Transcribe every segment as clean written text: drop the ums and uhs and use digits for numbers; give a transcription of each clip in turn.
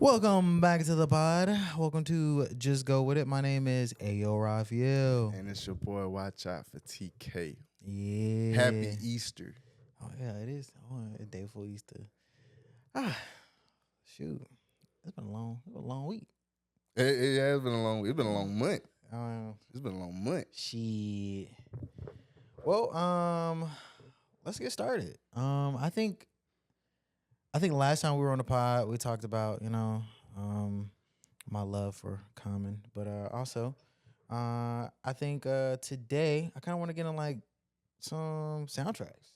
Welcome back to the pod. Welcome to Just Go With It. My name is Ayo Raphael. And it's your boy, watch out for TK. Yeah. Happy Easter. Oh, yeah, it is. Oh, a day before Easter. Shoot. It's been a long week. It has been a long. It's been a long month. It's been a long month. Shit. Well, let's get started. I think last time we were on the pod, we talked about, my love for Common. But also, I think today I kind of want to get in like some soundtracks.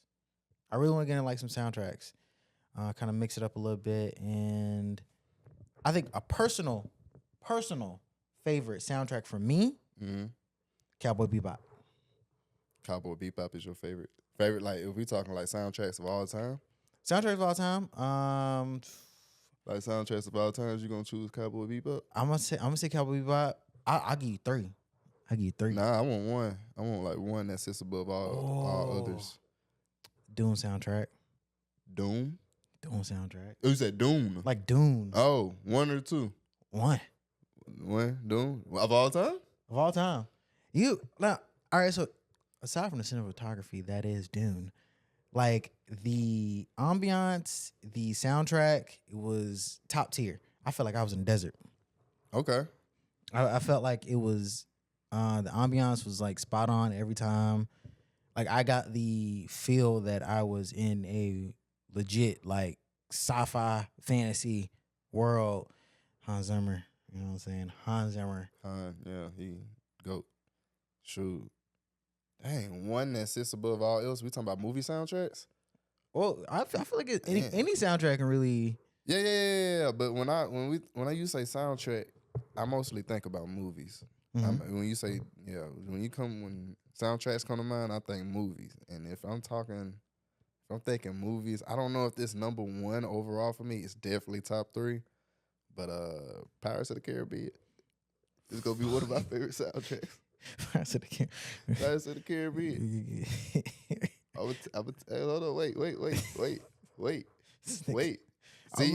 I really want to get in like some soundtracks. Kind of mix it up a little bit. And I think a personal favorite soundtrack for me, Cowboy Bebop. Cowboy Bebop is your favorite? Favorite, like, if we talking like soundtracks of all time? Soundtracks of all time. Like soundtracks of all times, you gonna choose Cowboy Bebop? I'm gonna say Cowboy Bebop. I'll give you three. Nah, I want one. I want like one that sits above all others. Dune soundtrack. Doom? Dune soundtrack. Oh, you said Doom. Like Dune. Oh, one or two? One. One? Doom? Of all time? Of all time. All right, so aside from the cinematography, that is Dune. Like the ambiance, the soundtrack, it was top tier. I felt like I was in the desert. Okay. I felt like it was the ambiance was like spot on every time. Like I got the feel that I was in a legit like sci-fi fantasy world. Hans Zimmer, you know what I'm saying? Hans Zimmer. Yeah, he goat. Shoot. Dang, one that sits above all else. We talking about movie soundtracks? Well, I feel like any soundtrack can really. Yeah. But when you say soundtrack, I mostly think about movies. Mm-hmm. When soundtracks come to mind, I think movies. And if I'm thinking movies, I don't know if this number one overall for me. It's definitely top three. But Pirates of the Caribbean is gonna be one of my favorite soundtracks. Pirates of the Caribbean. Hold on, wait. See, I'm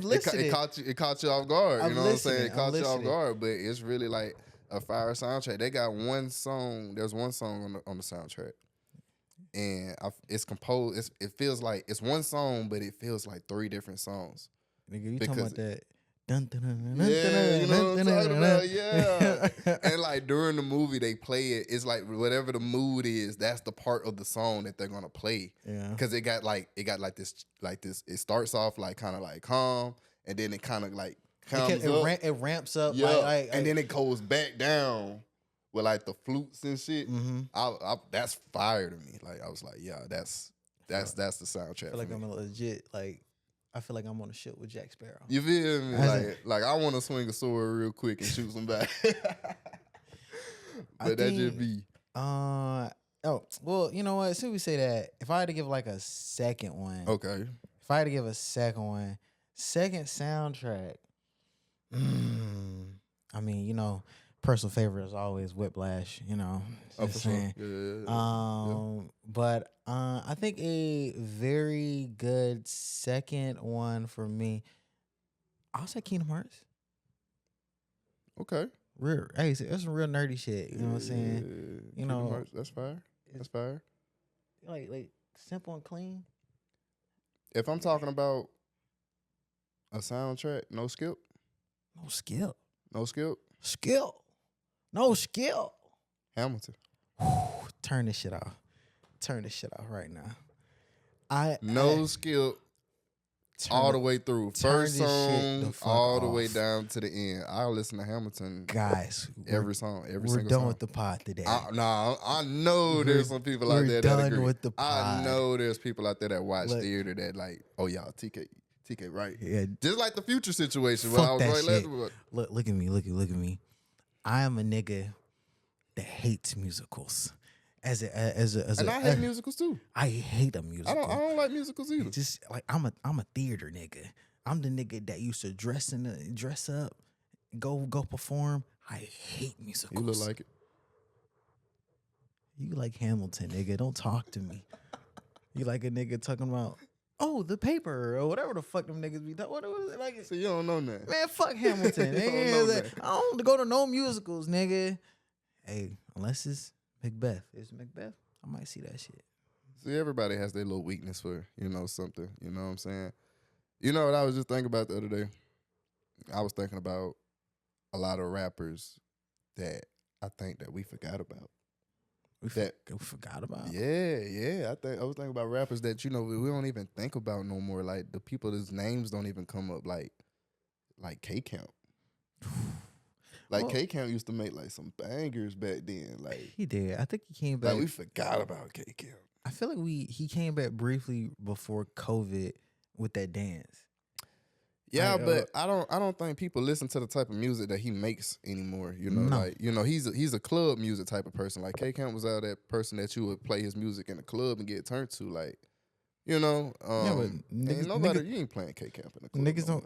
listening. It caught you off guard. I'm You know what I'm saying? listening. It caught you off guard, but it's really like a fire soundtrack. They got one song. There's one song on the soundtrack, and it's composed. It feels like it's one song, but it feels like three different songs. Nigga, you talking about that? Yeah, you know what I'm talking about. Yeah, and like during the movie, they play it. It's like whatever the mood is, that's the part of the song that they're gonna play. Yeah, because it got like this. It starts off like kind of like calm, and then it kind of like comes up. It ramps up. Yeah, and then it goes back down with like the flutes and shit. Mm-hmm. That's fire to me. Like I was like, yeah, that's the soundtrack. I feel like I'm legit like. I feel like I'm on a ship with Jack Sparrow. You feel me? Like I want to swing a sword real quick and shoot somebody. But that just be. Well, you know what? Since we say that, if I had to give like a second one. Okay. If I had to give a second one, second soundtrack. I mean, personal favorite is always Whiplash, For sure. Yeah. But I think a very good second one for me, I'll say Kingdom Hearts. Okay. Hey, that's some real nerdy shit. You know what I'm saying? Kingdom Hearts, that's fire. That's fire. Like simple and clean. If I'm talking about a soundtrack, no skip. No skill. No skip. No skill. Hamilton. Turn this shit off right now. No skip. All the way through. First song, all the way down to the end. I'll listen to Hamilton. Guys, every song, every single song. We're done with the pod today. I know there's some people out there that agree. We're done with the pod. I know there's people out there that watch theater that like, oh y'all, TK right. Yeah. Just like the Future situation. Fuck I was that right shit. Look at me. I am a nigga that hates musicals. And I hate musicals too. I hate a musical. I don't like musicals either. Just like I'm a theater nigga. I'm the nigga that used to dress up, go perform. I hate musicals. You look like it. You like Hamilton, nigga. Don't talk to me. You like a nigga talking about oh, the paper or whatever the fuck them niggas be. What was it like? So you don't know that. Man, fuck Hamilton. You don't Nigga. know Like, that. I don't go to no musicals, nigga. Hey, unless it's Macbeth. It's Macbeth. I might see that shit. See, everybody has their little weakness for, something. You know what I'm saying? You know what I was just thinking about the other day? I was thinking about a lot of rappers that I think that we forgot about. We forgot about. Yeah. I was thinking about rappers that we don't even think about no more. Like the people whose names don't even come up. Like K Camp. Like Well, K Camp used to make like some bangers back then. Like he did. I think he came back. we forgot about K Camp. I feel like he came back briefly before COVID with that dance. Yeah, but I don't think people listen to the type of music that he makes anymore. No. He's a club music type of person. Like K Camp was out that person that you would play his music in the club and get turned to. Like, Yeah, but you ain't playing K Camp in the club.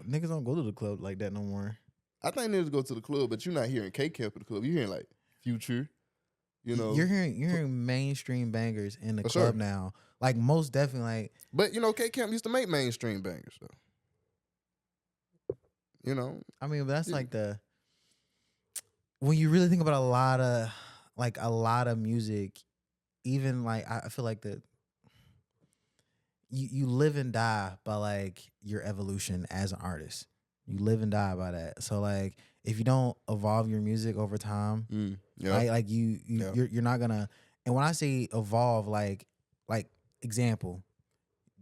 Niggas don't go to the club like that no more. I think niggas go to the club, but you're not hearing K Camp in the club. You're hearing like Future. You're hearing mainstream bangers in the club now. Like most definitely. Like, but K Camp used to make mainstream bangers though. I mean, that's like when you really think about a lot of music, even like I feel like you live and die by like your evolution as an artist. You live and die by that. So like if you don't evolve your music over time, you're not gonna. And when I say evolve, like example,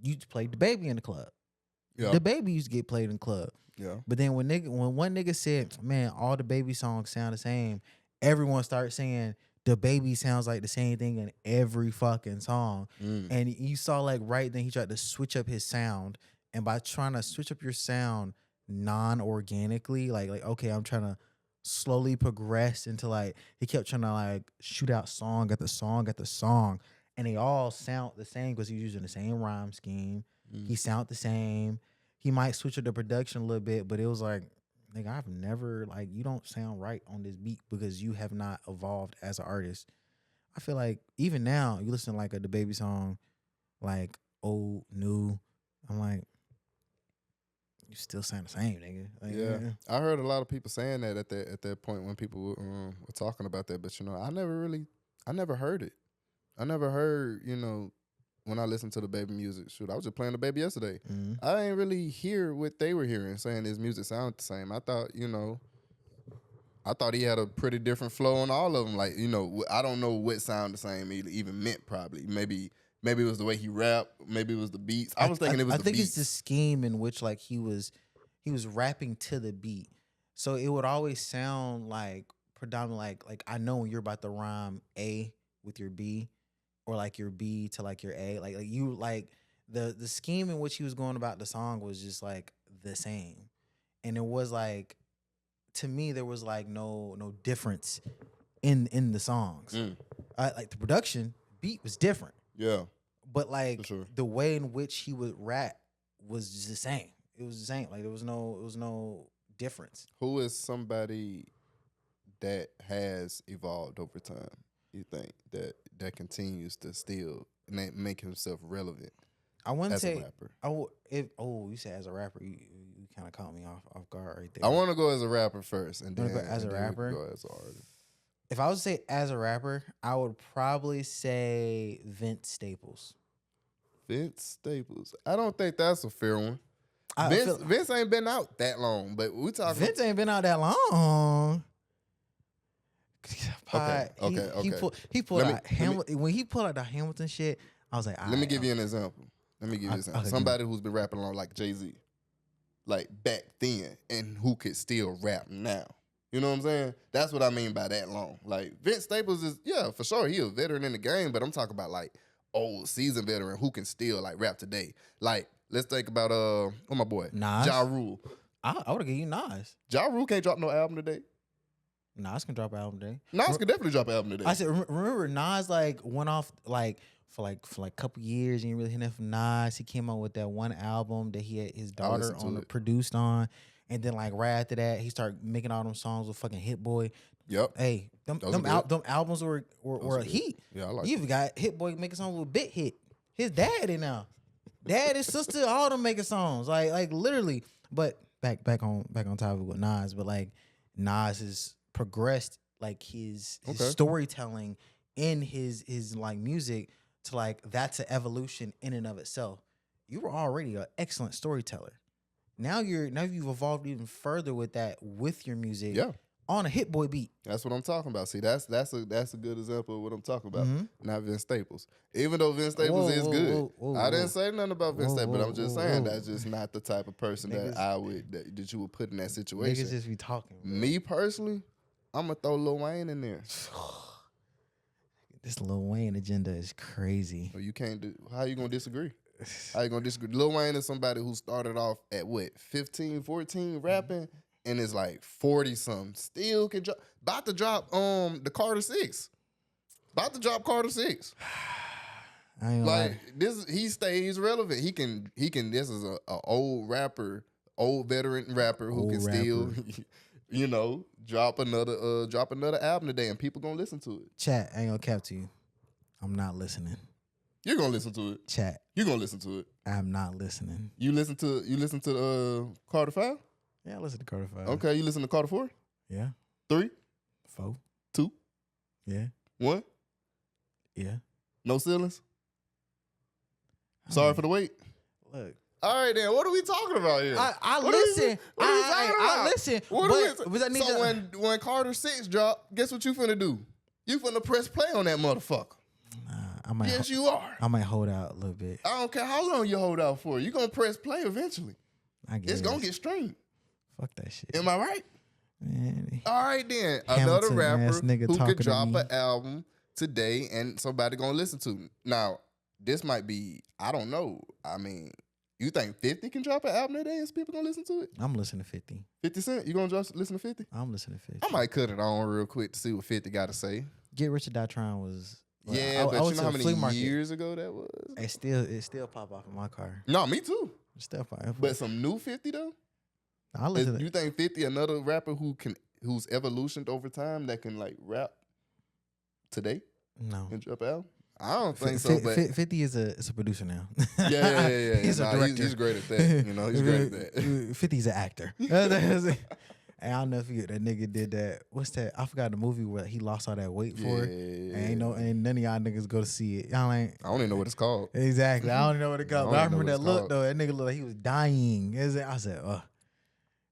you played the baby in the club. Yeah. The baby used to get played in the club. Yeah. But then when one nigga said, man, all the baby songs sound the same, everyone started saying the baby sounds like the same thing in every fucking song. And you saw like right then he tried to switch up his sound. And by trying to switch up your sound non-organically, like okay, I'm trying to slowly progress into like he kept trying to like shoot out song after song after song. And they all sound the same because he's using the same rhyme scheme. He sound the same. He might switch up the production a little bit, but it was like, nigga, I've never, like, you don't sound right on this beat because you have not evolved as an artist. I feel like even now, you listen to like the baby song, like old, new, I'm like, you still sound the same, nigga. Like, yeah. I heard a lot of people saying that at that point when people were talking about that, but I never heard it. I never heard, when I listened to the baby music, I was just playing the baby yesterday. I didn't really hear what they were hearing, saying his music sounded the same. I thought he had a pretty different flow on all of them. Like, I don't know what sound the same even meant probably. Maybe it was the way he rapped. Maybe it was the beats. I was thinking it was the beats. I think it's the scheme in which like he was rapping to the beat. So it would always sound like predominantly like I know when you're about to rhyme A with your B, or like your B to like your A, like you like the scheme in which he was going about the song was just like the same, and it was like to me there was like no difference in the songs. Like the production beat was different, but like the way in which he would rap was just the same. It was the same. Like there was no difference. Who is somebody that has evolved over time? You think that continues to still make himself relevant? I wouldn't say a rapper. You said as a rapper, you kind of caught me off guard right there. I want to go as a rapper first, and then go as a rapper. Go as an artist. If I was to say as a rapper, I would probably say Vince Staples. Vince Staples. I don't think that's a fair one. Vince ain't been out that long, but we talking. Vince ain't been out that long. Okay. He pulled out Hamilton. When he pulled out the Hamilton shit, I was like, let me give you an example. Somebody who's been rapping along like Jay-Z, like back then, and who could still rap now. You know what I'm saying? That's what I mean by that long. Like Vince Staples is, for sure, he a veteran in the game, but I'm talking about like old seasoned veteran who can still like rap today. Like let's think about my boy Nas. Ja Rule. I would have given you Nas. Ja Rule can't drop no album today. Nas can drop an album today. Nas can definitely drop an album today. I said, remember Nas like went off like for a couple years. And you really hear that from Nas. He came out with that one album that he had his daughter produced on, and then like right after that, he started making all them songs with fucking Hit Boy. Yep. Hey, them albums were a heat. Yeah, I like. You even got Hit Boy making songs with Big Hit. His dad in now. Dad and sister, all them making songs, like literally. But back on topic with Nas, but like Nas has progressed like his Okay. storytelling in his like music to like that's an evolution in and of itself. You were already an excellent storyteller. Now you've evolved even further with that with your music Yeah. on a Hit Boy beat. That's what I'm talking about. See, that's a good example of what I'm talking about. Mhm. Not Vince Staples. Even though Vince Staples is good. I didn't whoa. say nothing about Vince Whoa, Staples, but I'm whoa, just whoa, saying whoa. that's just not the type of person Niggas- that you would put in that situation. Niggas just be talking. Bro. Me personally, I'm gonna throw Lil Wayne in there. This Lil Wayne agenda is crazy. Or you can't do. How you gonna disagree? How you gonna disagree? Lil Wayne is somebody who started off at what 15, 14 rapping, and is like 40 something. Still can drop. About to drop the Carter 6. About to drop Carter 6. I ain't Like like this, he stays relevant. He can. This is a old rapper, old veteran rapper who Old can still, drop another album today, and people gonna listen to it. chat. I ain't gonna cap to you. I'm not listening. You're gonna listen to it. Chat. You're gonna listen to it. I'm not listening. You listen to Carter 5? Yeah, I listen to Carter 5. Okay, you listen to Carter 4? Yeah. 3? 4. 2? Yeah. 1? Yeah. No ceilings? Sorry for the wait. Look. All right, then. What are we talking about here? I What are we- listen. what are we talking I about? listen. What are we- but I need so to, when Carter 6 drop, guess what you finna do? You finna press play on that motherfucker. I might Yes, you are. I might hold out a little bit. I don't care how long you hold out for. You gonna press play eventually. I guess. It's gonna get streamed. Fuck that shit. Am I right? Man. All right, then. Another Hamilton rapper ass nigga who talking could to drop me. an album today and somebody gonna listen to. Now, this might be, I don't know. I mean, you think 50 can drop an album today and people gonna listen to it? I'm listening to 50. 50 Cent? You gonna listen to 50? I'm listening to 50. I might cut it on real quick to see what 50 got to say. Get Rich or Die Trying was. like, Yeah, I but went you to know how the many flea market. years ago that was? It still pop off in my car. No, me too. It still pop off. But some new 50 though? I listen to You think 50 another rapper who's evolutioned over time that can like rap today no. and drop an album? I don't think so, but 50 is a producer now. yeah. He's a Nah, director. He's great at that. You know, he's great at that. 50's an actor. And I'll never forget that nigga did that. What's that? I forgot the movie where he lost all that weight for it. And ain't none of y'all niggas go to see it. Y'all ain't. I don't even know what it's called. Exactly. I don't even know what it called. I But I don't even remember know that what it's look though. That nigga looked like he was dying. I said, oh,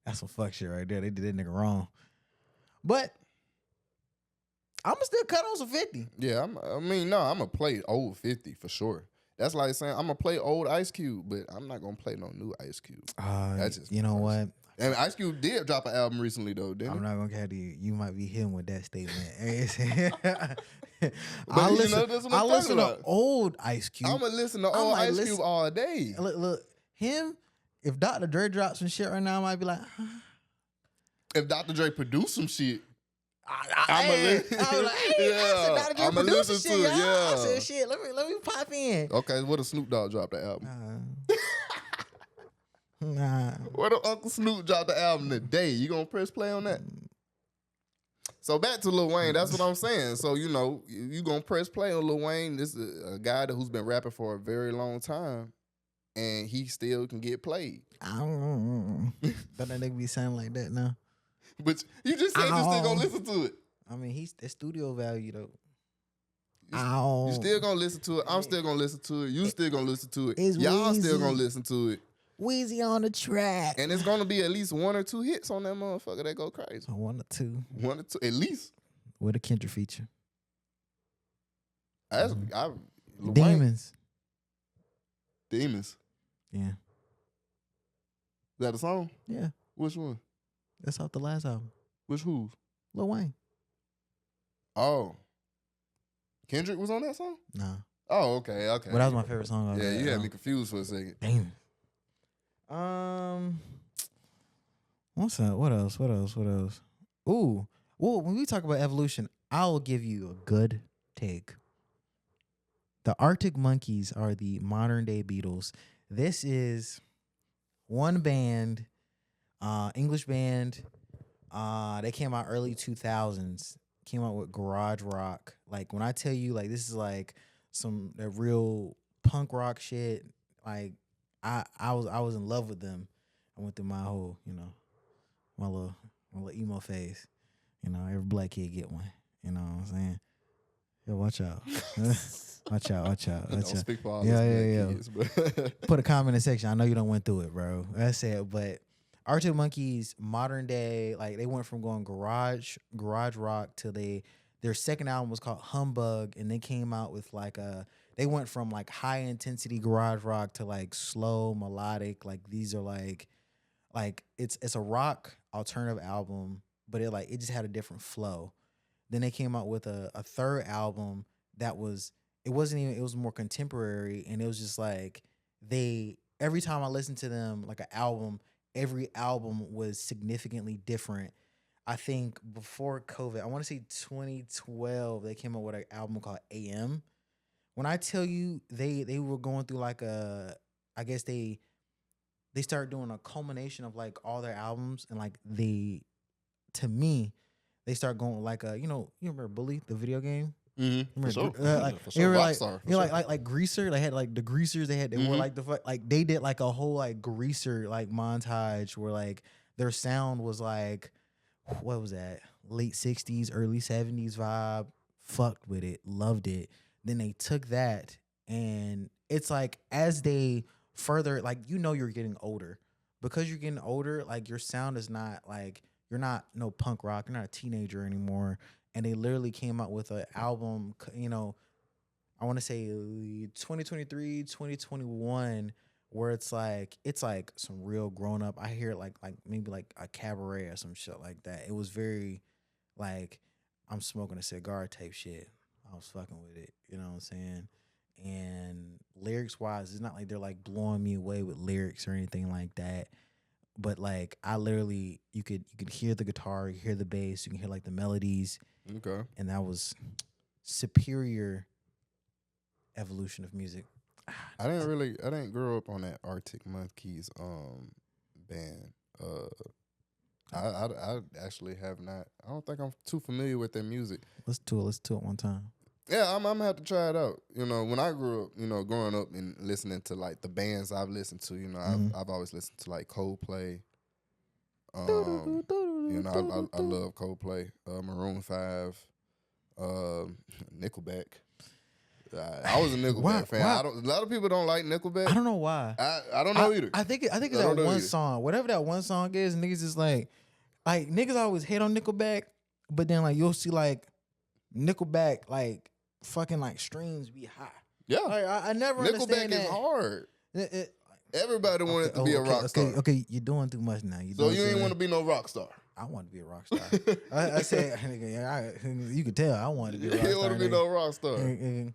that's some fuck shit right there. They did that nigga wrong. But I'ma still cut on some 50. Yeah, I'm gonna play old 50 for sure. That's like saying I'm gonna play old Ice Cube, but I'm not gonna play no new Ice Cube. That's just You know what? And Ice Cube did drop an album recently though, didn't I'm he? not gonna care to you. You might be hitting with that statement. But you know, that's what I'm I listen talking to about. old Ice Cube. I'm gonna listen to I old might Ice listen- Cube all day. Look, him. If Dr. Dre drops some shit right now, I might be like, If Dr. Dre produced some shit, I'ma listen. I was like, hey, I said, Dr. Dre I'ma produced listen some to shit. it, Y'all. I yeah. said, shit. Let me pop in. okay, what if Snoop Dogg dropped the album? Nah. What if Uncle Snoop dropped the album today? You gonna press play on that? So back to Lil Wayne, that's what I'm saying. So you gonna press play on Lil Wayne. This is a guy who's been rapping for a very long time, and he still can get played. I don't that nigga be sounding like that now. But you just said you still gonna listen to it. I mean, he's the studio value though. You still gonna listen to it. I'm still gonna listen to it. You still gonna listen to it. It's Y'all still Weezy. gonna listen to it. Weezy on the track. And it's gonna be at least 1 or 2 hits on that motherfucker that go crazy. So 1 or 2 1 or 2, at least. with a Kendrick feature. Lil Wayne- Demons. Demons. Yeah. Is that a song? Yeah. Which one? That's off the last album. Which who's? Lil Wayne. Oh. Kendrick was on that song? Nah. Oh, okay. But that was my favorite song. Yeah, you had me confused for a second. Damn. What's up? What else? Ooh. Well, when we talk about evolution, I'll give you a good take. The Arctic Monkeys are the modern day Beatles. This is one band, English band. They came out early 2000s. Came out with garage rock. Like when I tell you, like this is like that real punk rock shit. like I was in love with them. I went through my whole, my little emo phase. Every black kid get one. You know what I'm saying? Yo, watch out. Watch out, watch out, watch Don't out. speak for all Yeah, us yeah, black yeah. kids, but Put a comment in the section. I know you don't went through it, bro. That's it. But Arctic Monkeys, modern day, like they went from going garage rock to their second album was called Humbug, and they came out with they went from like high intensity garage rock to like slow melodic. Like these are like it's a rock alternative album, but it just had a different flow. Then they came out with a third album that it wasn't even, it was more contemporary, and it was just like every time I listened to them like an album, every album was significantly different. I think before COVID, I want to say 2012, they came out with an album called AM. When I tell you they were going through I guess they started doing a culmination of like all their albums, and like to me, they start going like you remember Bully, the video game? for sure, Like for they sure, were like Rockstar, you know, like Greaser. They had like the Greasers. They were Mhm. like like they did like a whole like Greaser like montage where like their sound was like, what was that, late 60s, early 70s vibe. Fucked with it, loved it. Then they took that, and it's like as they further, like you're getting older, because you're getting older. Like your sound is not like, you're not no punk rock. You're not a teenager anymore. And they literally came out with an album, I want to say 2023, 2021, where it's like some real grown up. I hear it like maybe like a cabaret or some shit like that. It was very like I'm smoking a cigar type shit. I was fucking with it. You know what I'm saying? And lyrics wise, it's not like they're like blowing me away with lyrics or anything like that. But like I literally, you could hear the guitar, you hear the bass, you can hear like the melodies, Okay. and that was superior evolution of music. I didn't grow up on that Arctic Monkeys band. I actually have not. I don't think I'm too familiar with their music. Let's do it one time. Yeah, I'm gonna have to try it out. When I grew up, growing up and listening to like the bands I've listened to, I've always listened to like Coldplay. I love Coldplay, Maroon 5, Nickelback. I was a Nickelback fan. Why? A lot of people don't like Nickelback. I don't know why. I don't know either. I think it's I that don't know one either. song. Whatever that one song is, niggas is like niggas always hate on Nickelback, but then like you'll see like Nickelback like fucking like streams be high. Yeah, Like, I never understand Nickelback that. is hard. It- Everybody wanted to be a rock star. Okay, you're doing too much now. So you ain't want to be no rock star. I want to be a rock star. I said, nigga, you could tell I wanted to be a You rock ain't star. want to be nigga. no rock star. And-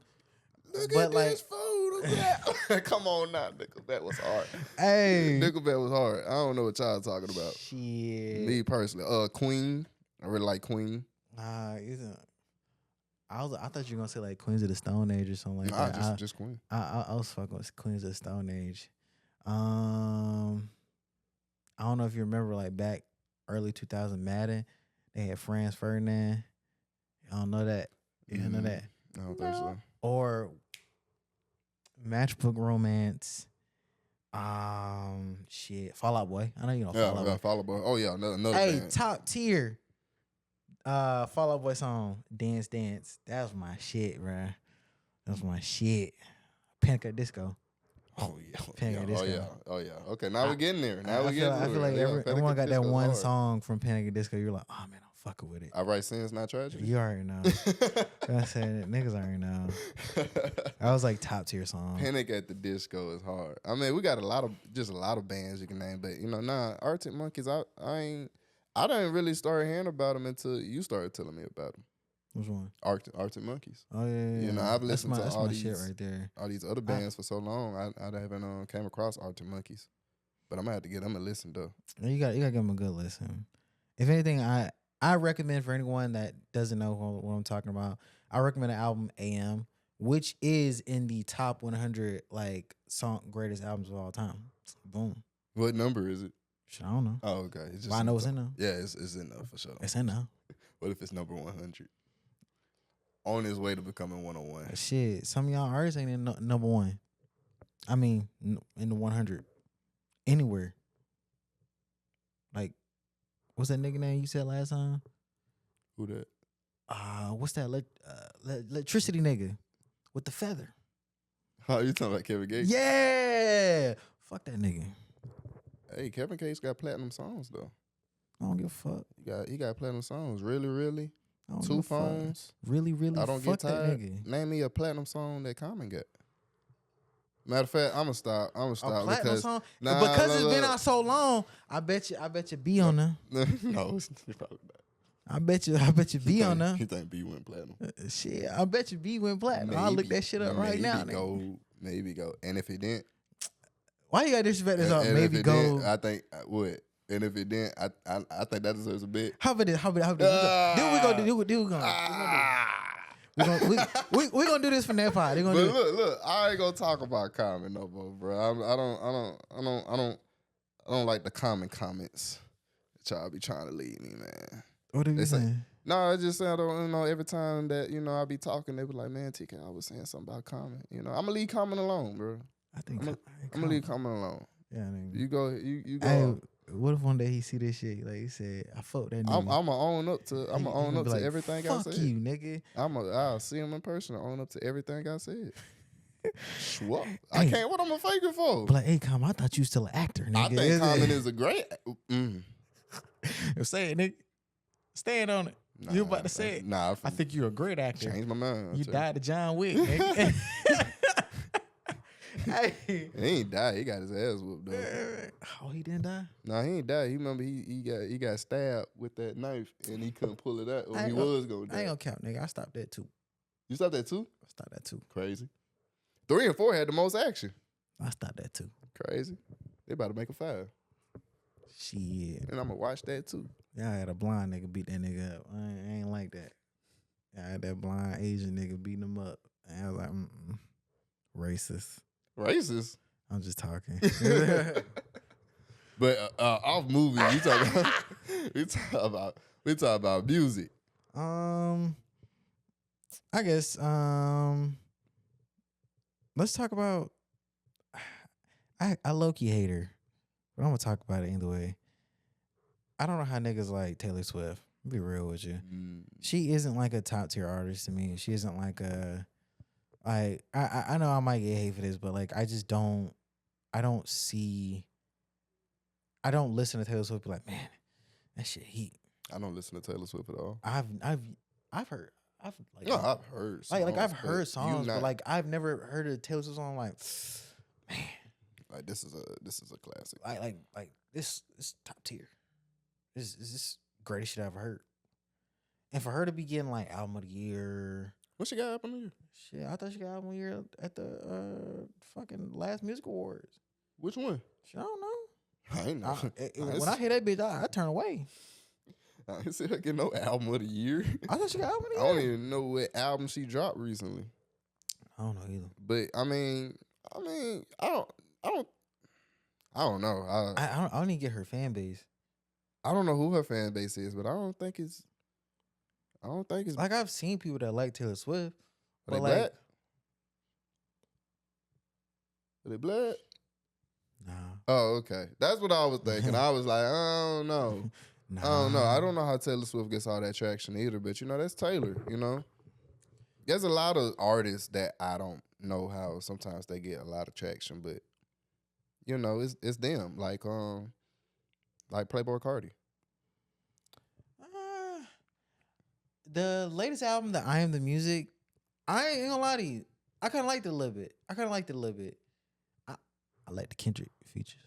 Look But, at like- this food. Look at that. Come on now, Nickelback was hard. Hey, Nickelback was hard. I don't know what y'all talking about. shit. Me personally, Queen. I really like Queen. Isn't. I thought you were gonna say like Queens of the Stone Age or something like Nah, that. just Queen. I was fucking with Queens of the Stone Age. I don't know if you remember like back early 2000 Madden, they had Franz Ferdinand. I don't know that. You don't know that. I don't think so. Or Matchbook Romance. Shit, Fall Out Boy. I know you know Fall Out Boy. Fall Out Boy. Oh yeah, another Hey, band. top tier. Fall Out Boy song, Dance Dance. That was my shit, bruh. That was my shit. Panic at Disco. Oh yeah, Panic at Disco. Oh yeah. Okay, now we're getting there. Now I we're feel getting there. like Yeah, Panic everyone at got that Disco is one hard. song from Panic at Disco. You're like, oh man, I'm fucking with it. I write sins, not tragedy. You already know. I said niggas already know. That was like top tier song. Panic at the Disco is hard. I mean, we got a lot of bands you can name, but Arctic Monkeys. I didn't really start hearing about them until you started telling me about them. Which one? Arctic Monkeys. Oh yeah. I've listened to that's all my these shit right there. all these other bands for so long. I haven't came across Arctic Monkeys, but I'm gonna have to get them a listen though. You got to give them a good listen. If anything, I recommend for anyone that doesn't know what I'm talking about, I recommend the album AM, which is in the top 100 like greatest albums of all time. Boom. What number is it? Shit, I don't know. Oh, okay. It's just Well, I know it's in there. Yeah, it's in there for sure. It's in there. What if it's number 100? On his way to becoming 101. Shit, some of y'all artists ain't in number one. I mean, in the 100, anywhere. Like, what's that nigga name you said last time? Who that? What's that? Electricity nigga with the feather. Oh, you talking about Kevin Gates? Yeah, fuck that nigga. Hey, Kevin Gates got platinum songs though. I don't give a fuck. He got platinum songs. Really, really. I don't give Two a fuck. phones. Really, I don't fuck get tired. that nigga. Name me a platinum song that Common got. Matter of fact, I'ma stop. A platinum because song? nah, Because it's been look. out so long. I bet you be on there. No, it's probably not. I bet you be on there. You think B went platinum? Shit, I bet you B went platinum. I'll look that shit up right now. Maybe gold. And if it didn't, why you got disrespect this up? and Maybe if it gold. didn't, I think what. And if it didn't, I think that deserves a bit. How about this? Then we gonna do this for that pod. But look, I ain't gonna talk about Common no more, bro. I don't like the common comments that y'all be trying to leave me, man. What are you saying? No, I just say I don't every time that, I be talking, they be like, man, TK, I was saying something about Common. I'm gonna leave Common alone, bro. I'm gonna leave Common alone. Yeah, I mean, you go. Hey, what if one day he see this shit? Like he said, I fucked that nigga. I'm gonna own up to like, everything I said. Fuck you, nigga. I'll see him in person and own up to everything I said. What? I can't. What I'm a fake it for? But like, hey, Common, I thought you still an actor, nigga. I think Common is a great. Say it, nigga. Stand on it. Nah, you about to say it. Nah, I think you're a great actor. Change my mind. You died to John Wick, nigga. Hey. He ain't died. He got his ass whooped though. Oh, he didn't die? Nah, he ain't died. He remember he got stabbed with that knife and he couldn't pull it out. Or he was gonna die. I ain't gonna count, nigga. I stopped that too. You stopped that too? I stopped that too. Crazy. 3 and 4 had the most action. I stopped that too. Crazy. They about to make a 5. Shit. And I'm gonna watch that too. Y'all had a blind nigga beat that nigga up. I ain't like that. I had that blind Asian nigga beating him up. And I was like, racist. Racist? I'm just talking. But off movies, we talk about music. I guess let's talk about. I low-key hate her, but I'm gonna talk about it either way. I don't know how niggas like Taylor Swift. I'll be real with you. She isn't like a top tier artist to me. She isn't like a. I know I might get hate for this, but like I just don't. I don't listen to Taylor Swift. Be like, man, that shit heat. I don't listen to Taylor Swift at all. I've heard. I've heard songs, I've heard songs, but like I've never heard a Taylor Swift song. Like, man, like this is a classic. Like this is top tier. This is greatest shit I've ever heard. And for her to be getting like album of the year. What she got album of the year? Shit, I thought she got album of the year at the fucking last music awards. Which one? Shit, I don't know. I ain't know. When I hear that bitch, I turn away. I didn't see her get no album of the year. I thought she got album of the year. I don't even know what album she dropped recently. I don't know either. But I don't know. I don't even get her fan base. I don't know who her fan base is, but I don't think it's like I've seen people that like Taylor Swift. Are they like, black? Are they black? Nah. Oh, okay. That's what I was thinking. I was like, I don't know. Nah. I don't know. I don't know how Taylor Swift gets all that traction either, but that's Taylor, There's a lot of artists that I don't know how sometimes they get a lot of traction, but it's them. Like Playboy Cardi. The latest album, the I Am the Music, I ain't gonna lie to you. I kinda liked it a little bit. I like the Kendrick features.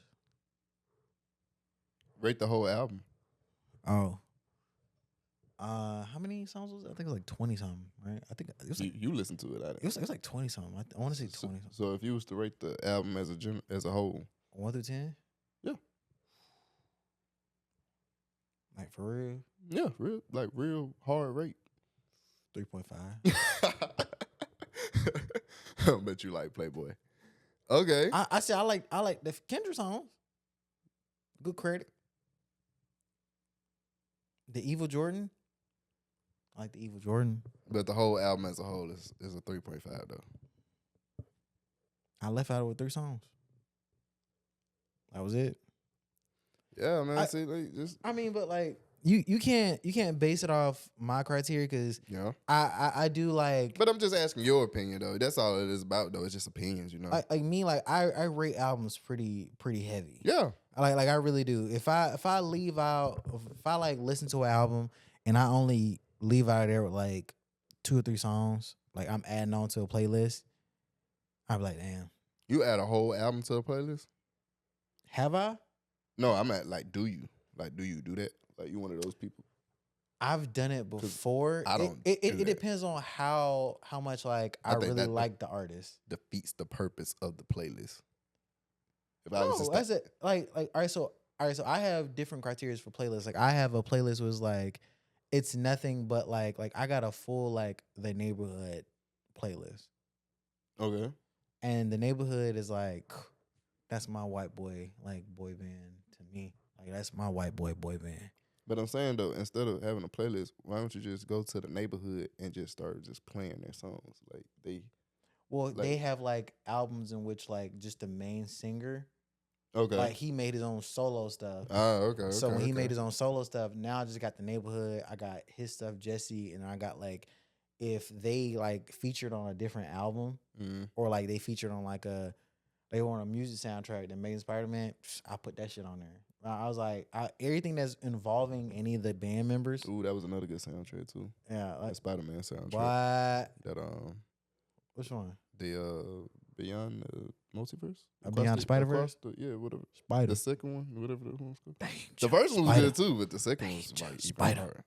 Rate the whole album. Oh. How many songs was it? I think it was like 20 something, right? I think it was like, you listened to it. It was like 20 something. I want to say 20 something. So if you was to rate the album as a whole, 1 through 10? Yeah. Like for real? Yeah, real hard rate. 3.5. I bet you like Playboy. Okay. I said I like the Kendrick songs. Good credit. The Evil Jordan. I like the Evil Jordan. But the whole album as a whole is a 3.5 though. I left out with 3 songs. That was it. Yeah, man. See, like, just I mean, but like you can't base it off my criteria because I do like. But I'm just asking your opinion though. That's all it is about though. It's just opinions, you know. Like me, like I rate albums pretty heavy. Yeah. Like I really do. If I leave out, if I like listen to an album and I only leave out of there with like 2 or 3 songs, like I'm adding on to a playlist, I'm like, damn. You add a whole album to a playlist? Have I? No, I'm at like, do you? Like, do you do that? Like, you one of those people? I've done it before. I don't. It depends on how much like I really like the artist. Defeats the purpose of the playlist. If I No, was that's it. Like all right. So I have different criteria for playlists. Like I have a playlist was like it's nothing but like I got a full like the neighborhood playlist. Okay. And the neighborhood is like that's my white boy like boy band to me. Like that's my white boy band. But I'm saying though, instead of having a playlist, why don't you just go to the neighborhood and just start just playing their songs? Like they have like albums in which like just the main singer, okay, like he made his own solo stuff. Oh, okay. So when he made his own solo stuff, now I just got the neighborhood. I got his stuff, Jesse, and I got like if they like featured on a different album or like they featured on like they were on a music soundtrack that made Spider-Man, I put that shit on there. I was like, everything that's involving any of the band members. Ooh, that was another good soundtrack too. Yeah, like the Spider-Man soundtrack. What? That which one? The Beyond the Multiverse. Beyond the Spider-Verse. Yeah, whatever. Spider. The second one, whatever that one's called. Danger. The first one was Spider. good too, but the second one was like Spider.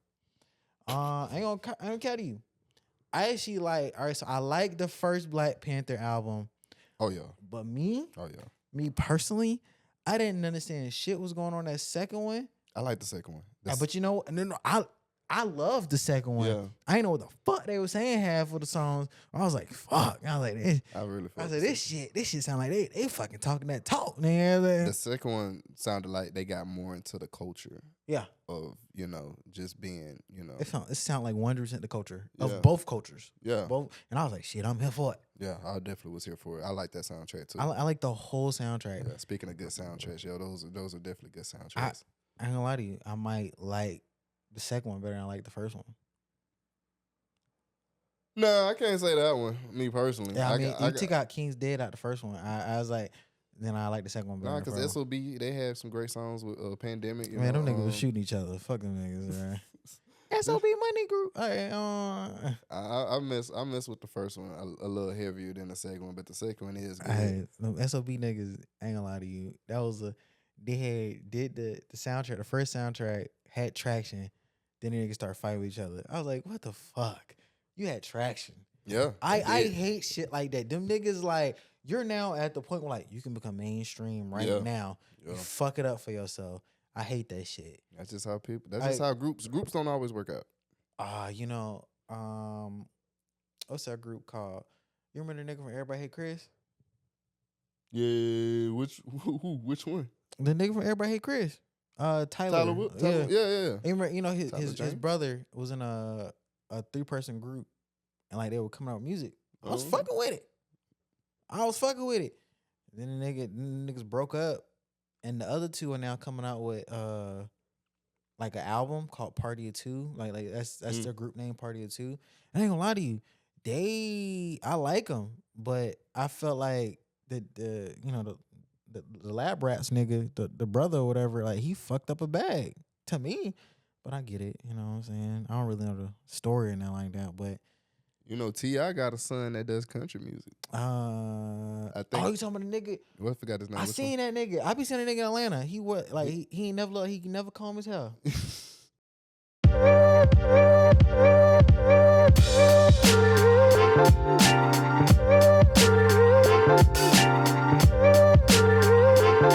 I ain't gonna cut you. I actually like. All right, so I like the first Black Panther album. Oh yeah. But me personally, I didn't understand shit was going on that second one. I like the second one. But you know, no, I love the second one. Yeah. I ain't know what the fuck they were saying half of the songs. I was like, fuck. I was like, I said, this shit sound like they fucking talking that talk, man. The second one sounded like they got more into the culture. Yeah. Of, just being, It sounded like 100% the culture of both cultures. Yeah. Both. And I was like, shit, I'm here for it. Yeah, I definitely was here for it. I like that soundtrack too. I like the whole soundtrack. Yeah, speaking of good soundtracks, those are definitely good soundtracks. I ain't gonna lie to you. I might like the second one better than I like the first one. No, I can't say that one. Me personally. Yeah, I mean, you took out King's Dead out the first one. I was like, then I like the second one better. Nah, because SOB, they have some great songs with Pandemic. Man, them niggas was shooting each other. Fuck them niggas, man. SOB Money Group. I miss with the first one a little heavier than the second one, but the second one is good. SOB niggas, ain't gonna lie to you. That was they did the soundtrack. The first soundtrack had traction. Then the niggas start fighting with each other. I was like, what the fuck? You had traction. Yeah. I hate shit like that. Them niggas like you're now at the point where like you can become mainstream right now. Yeah. You fuck it up for yourself. I hate that shit. That's just how people. That's just how groups don't always work out. What's that group called? You remember the nigga from Everybody Hate Chris? Yeah, which one? The nigga from Everybody Hate Chris. Tyler. Yeah. His brother was in a 3-person group, and like they were coming out with music. I was fucking with it. Then the niggas broke up, and the other two are now coming out with like an album called Party of Two. Like that's their group name, Party of Two. I ain't gonna lie to you, I like them, but I felt like the Lab Rats nigga, the brother or whatever, like he fucked up a bag to me. But I get it, you know what I'm saying? I don't really know the story and that like that, but T.I. got a son that does country music. I think. Oh, you talking about the nigga? I forgot his name. I seen that nigga. I be seeing that nigga in Atlanta. He never called his hair.